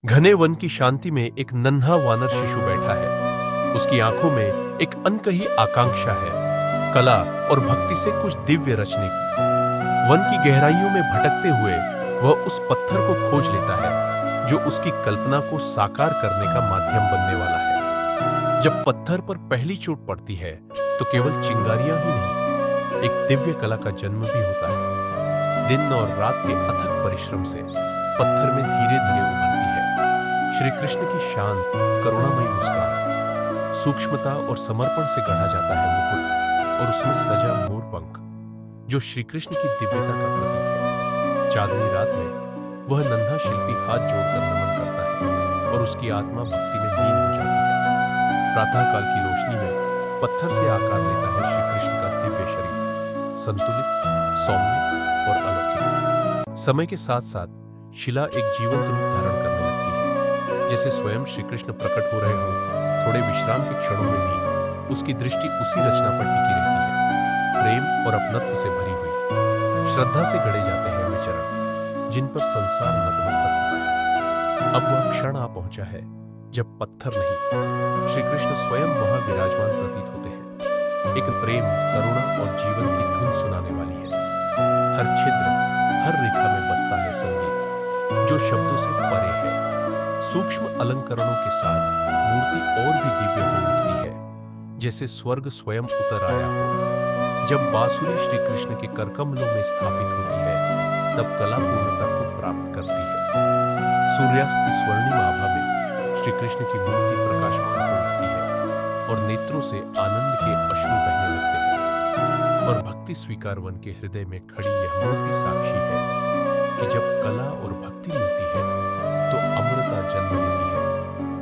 घने वन की शांति में एक नन्हा वानर शिशु बैठा है। उसकी आंखों में एक अनकही आकांक्षा है, कला और भक्ति से कुछ दिव्य रचने की। वन की गहराइयों में भटकते हुए वह उस पत्थर को खोज लेता है जो उसकी कल्पना को साकार करने का माध्यम बनने वाला है। जब पत्थर पर पहली चोट पड़ती है तो केवल चिंगारियां ही नहीं, एक दिव्य कला का जन्म भी होता है। दिन और रात के अथक परिश्रम से पत्थर में धीरे धीरे उभरती है श्री कृष्ण की शांत करुणामयी मुस्कान। सूक्ष्मता और समर्पण से गढ़ा जाता है मुकुट और उसमें सजा मोर पंख, जो श्री कृष्ण की दिव्यता का प्रतीक है। चांदनी रात में वह नन्हा शिल्पी हाथ जोड़कर नमन करता है और उसकी आत्मा भक्ति में लीन हो जाती है। प्रातःकाल की रोशनी में पत्थर से आकार लेता है श्री कृष्ण का दिव्य शरीर, संतुलित, सौम्य और अलौकिक। समय के साथ साथ शिला एक जीवंत रूप धारण करने लगती है, जैसे स्वयं श्री कृष्ण प्रकट हो रहे हों। थोड़े विश्राम के क्षणों में भी उसकी दृष्टि उसी रचना पर टिकी रहती है, प्रेम और अपनत्व से भरी हुई। श्रद्धा से गढ़े जाते हैं वे चरण जिन पर संसार नतमस्तक होता है। अब वह क्षण आ पहुंचा है जब पत्थर नहीं, श्री कृष्ण स्वयं वहां विराजमान प्रतीत होते हैं। एक प्रेम, करुणा और जीवन की धुन सुनाने वाली है। हर छिद्र, हर रेखा में बसता है संगीत जो शब्दों से परे है। सूक्ष्म अलंकरणों के साथ मूर्ति और भी दिव्य हो उठती है, जैसे स्वर्ग स्वयं उतर आया हो। जब बांसुरी श्री कृष्ण के करकमलों में स्थापित होती है, तब कला पूर्णता को प्राप्त करती है। सूर्यास्त की स्वर्णिम आभा में श्री कृष्ण की मूर्ति प्रकाशमान हो उठती है और नेत्रों से आनंद के अश्रु बहने लगते हैं। और भक्ति स्वीकार वन के हृदय में खड़ी यह मूर्ति साक्षी है कि जब कला और भक्ति मिलती है